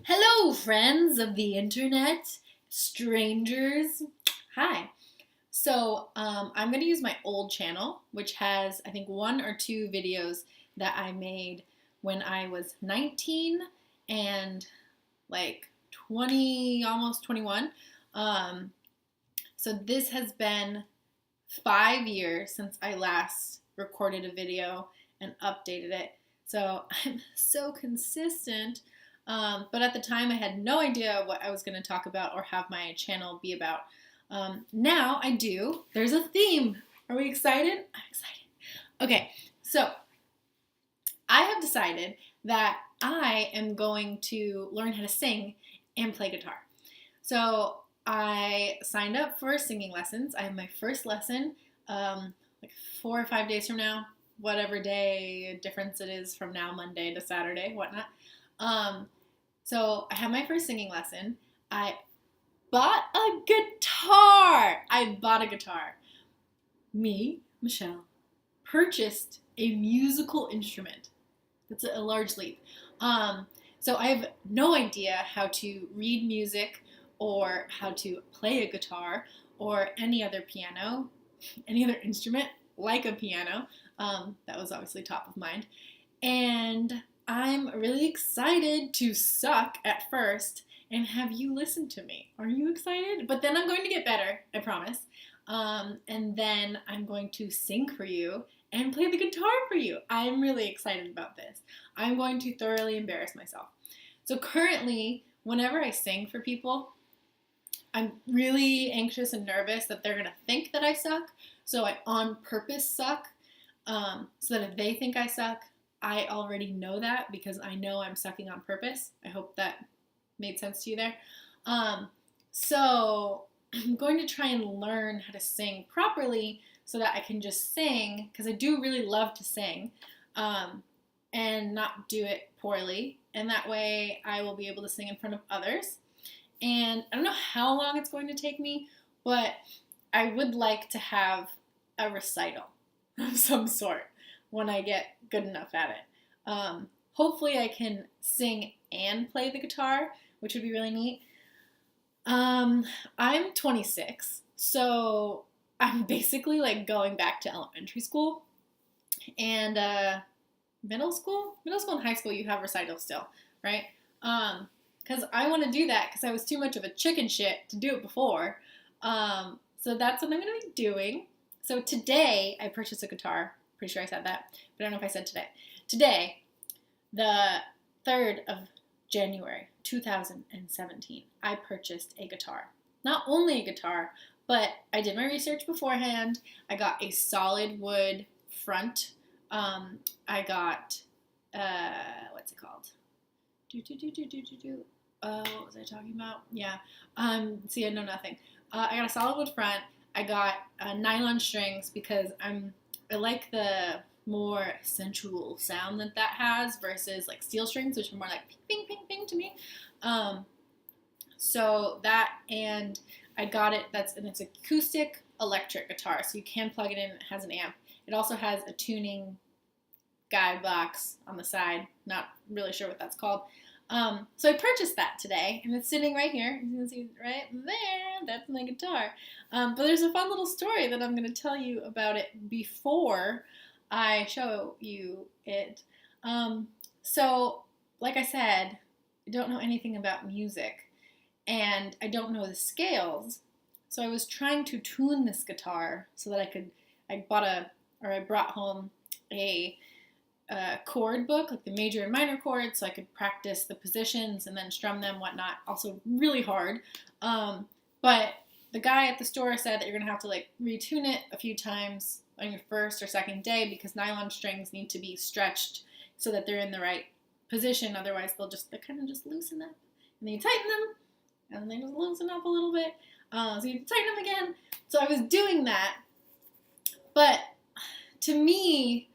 Hello, friends of the internet, strangers. Hi. I'm going to use my old channel, which has, I think, one or two videos that I made when I was 19 and like 20, almost 21. So this has been 5 years since I last recorded a video and updated it. So I'm so consistent. But at the time, I had no idea what I was going to talk about or have my channel be about. Now I do. There's a theme. Are we excited? I'm excited. Okay, so I have decided that I am going to learn how to sing and play guitar. So I signed up for singing lessons. I have my first lesson like 4 or 5 days from now, whatever day difference it is from now, Monday to Saturday, whatnot. So I have my first singing lesson. I bought a guitar. Me, Michelle, purchased a musical instrument. That's a large leap. So I have no idea how to read music or how to play a guitar or any other piano, any other instrument like a piano. That was obviously top of mind. And I'm really excited to suck at first and have you listen to me. Are you excited? But then I'm going to get better, I promise. And then I'm going to sing for you and play the guitar for you. I'm really excited about this. I'm going to thoroughly embarrass myself. So currently, whenever I sing for people, I'm really anxious and nervous that they're going to think that I suck. So I on purpose suck, so that if they think I suck, I already know that because I know I'm sucking on purpose. I hope that made sense to you there. So I'm going to try and learn how to sing properly so that I can just sing, because I do really love to sing, and not do it poorly. And that way I will be able to sing in front of others. And I don't know how long it's going to take me, but I would like to have a recital of some sort when I get good enough at it. Hopefully I can sing and play the guitar, which would be really neat. I'm 26, so I'm basically like going back to elementary school and middle school. Middle school and high school, you have recitals still, right? Because I want to do that because I was too much of a chicken shit to do it before. So that's what I'm going to be doing. So today I purchased a guitar. Pretty sure I said that, but I don't know if I said today. Today, the 3rd of January, 2017, I purchased a guitar. Not only a guitar, but I did my research beforehand. I got a solid wood front. I got, what's it called? What was I talking about? Yeah. See, I know nothing. I got a solid wood front. I got nylon strings because I like the more sensual sound that has versus like steel strings, which are more like ping, ping, ping to me. So that, and I got it, it's acoustic electric guitar, so you can plug it in, it has an amp. It also has a tuning guide box on the side, not really sure what that's called. So I purchased that today, and it's sitting right here. You can see it right there. That's my guitar. But there's a fun little story that I'm going to tell you about it before I show you it. So, like I said, I don't know anything about music, and I don't know the scales. So I was trying to tune this guitar so that I brought home a chord book, like the major and minor chords, so I could practice the positions and then strum them, whatnot. Also really hard. But the guy at the store said that you're going to have to like retune it a few times on your first or second day because nylon strings need to be stretched so that they're in the right position. Otherwise, they kind of just loosen up. And then you tighten them, and they just loosen up a little bit. So you tighten them again. So I was doing that. But to me,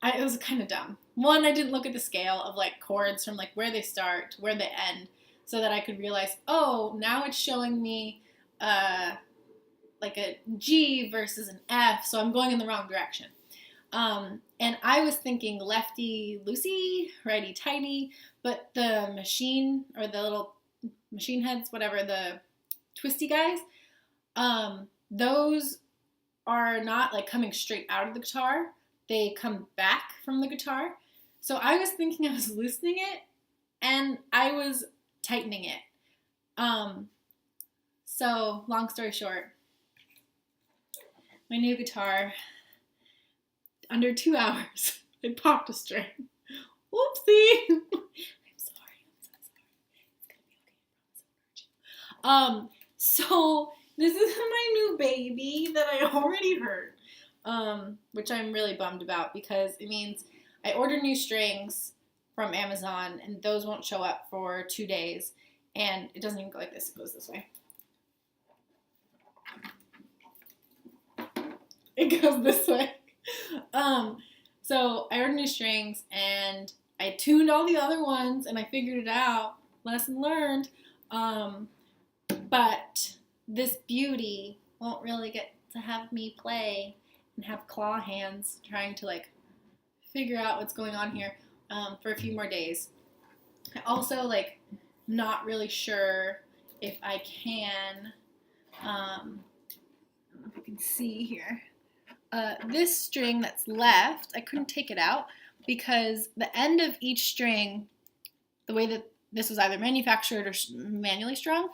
it was kind of dumb. One, I didn't look at the scale of like chords from like where they start to where they end so that I could realize, oh, now it's showing me like a G versus an F, so I'm going in the wrong direction. And I was thinking lefty loosey, righty tighty, but the machine or the little machine heads, whatever, the twisty guys, those are not like coming straight out of the guitar. They come back from the guitar. So I was thinking I was loosening it and I was tightening it. So long story short, my new guitar, under 2 hours, it popped a string. Whoopsie. I'm sorry. It's gonna be okay. So this is my new baby that I already heard, which I'm really bummed about because it means I ordered new strings from Amazon and those won't show up for 2 days, and it doesn't even go like this. It goes this way. It goes this way. So I ordered new strings and I tuned all the other ones and I figured it out. Lesson learned. But this beauty won't really get to have me play and have claw hands trying to like figure out what's going on here for a few more days. I also like not really sure if I can, I don't know if you can see here. This string that's left, I couldn't take it out because the end of each string, the way that this was either manufactured or manually strung,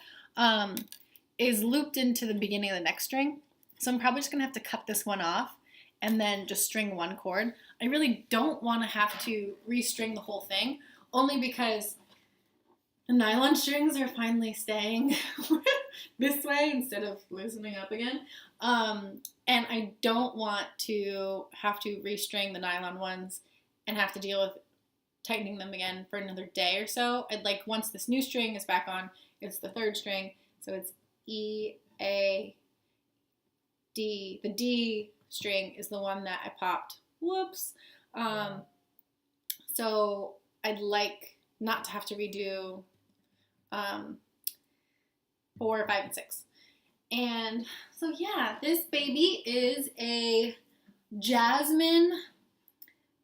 is looped into the beginning of the next string. So I'm probably just going to have to cut this one off and then just string one chord. I really don't want to have to restring the whole thing, only because the nylon strings are finally staying this way instead of loosening up again. And I don't want to have to restring the nylon ones and have to deal with tightening them again for another day or so. I'd like, once this new string is back on, it's the third string, so it's E, A, D. The D string is the one that I popped. Whoops. So I'd like not to have to redo 4, 5, and 6. And so yeah, this baby is a Jasmine.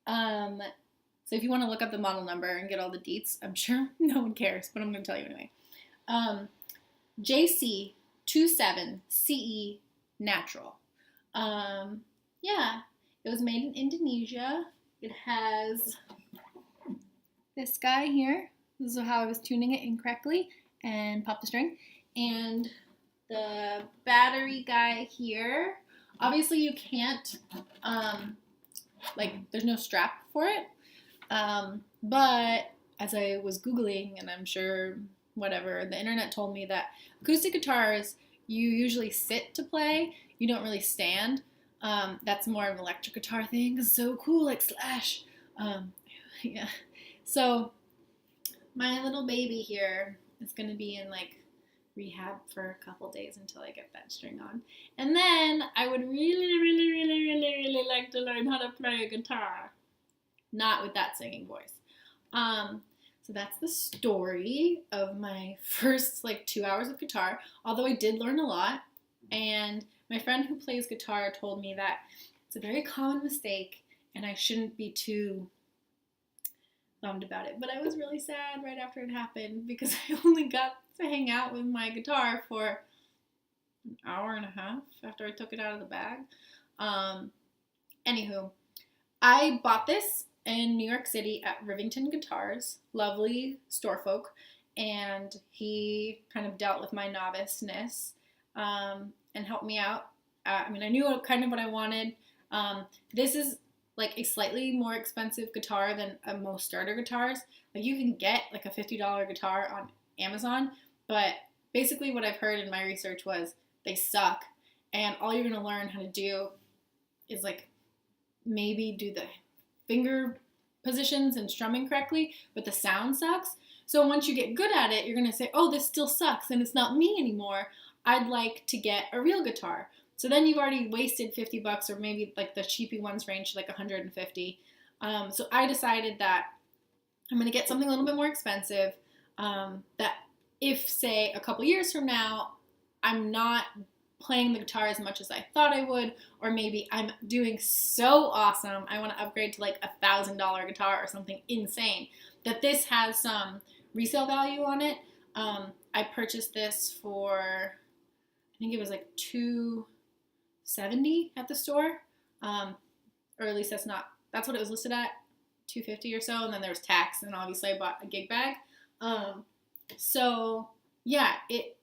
So if you want to look up the model number and get all the deets, I'm sure no one cares, but I'm going to tell you anyway. JC27CE Natural. Yeah, it was made in Indonesia. It has this guy here. This is how I was tuning it incorrectly and popped the string. And the battery guy here. Obviously you can't, like, there's no strap for it. But as I was Googling, and I'm sure whatever, the internet told me that acoustic guitars, you usually sit to play. You don't really stand. That's more of an electric guitar thing. It's so cool, like Slash. Yeah. So my little baby here is going to be in like rehab for a couple days until I get that string on. And then I would really like to learn how to play a guitar. Not with that singing voice. So that's the story of my first like 2 hours of guitar, although I did learn a lot. And my friend who plays guitar told me that it's a very common mistake and I shouldn't be too bummed about it. But I was really sad right after it happened because I only got to hang out with my guitar for an hour and a half after I took it out of the bag. Anywho, I bought this in New York City at Rivington Guitars, lovely store folk, and he kind of dealt with my noviceness and helped me out. I mean, I knew kind of what I wanted. This is like a slightly more expensive guitar than most starter guitars. Like you can get like a $50 guitar on Amazon, but basically what I've heard in my research was they suck, and all you're gonna learn how to do is like maybe do the finger positions and strumming correctly, but the sound sucks. So once you get good at it, you're gonna say, oh, this still sucks and it's not me anymore. I'd like to get a real guitar. So then you've already wasted $50, or maybe like the cheapy ones range to like $150. So I decided that I'm gonna get something a little bit more expensive, that if, say, a couple years from now, I'm not playing the guitar as much as I thought I would, or maybe I'm doing so awesome, I want to upgrade to like $1,000 guitar or something insane, that this has some resale value on it. I purchased this for, I think it was like $270 at the store, or at least that's what it was listed at, $250 or so, and then there was tax, and obviously I bought a gig bag. So yeah, it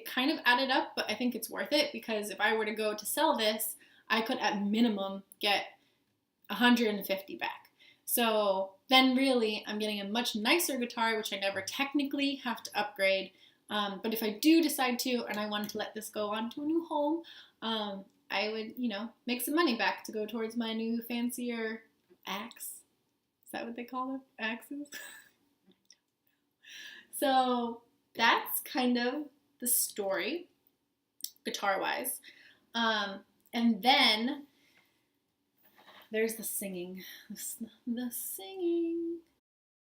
kind of added up, but I think it's worth it, because if I were to go to sell this, I could at minimum get $150 back. So then really I'm getting a much nicer guitar, which I never technically have to upgrade. But if I do decide to, and I wanted to let this go on to a new home, I would, make some money back to go towards my new fancier axe. Is that what they call them? Axes? So that's kind of the story, guitar-wise. And then there's the singing. The singing.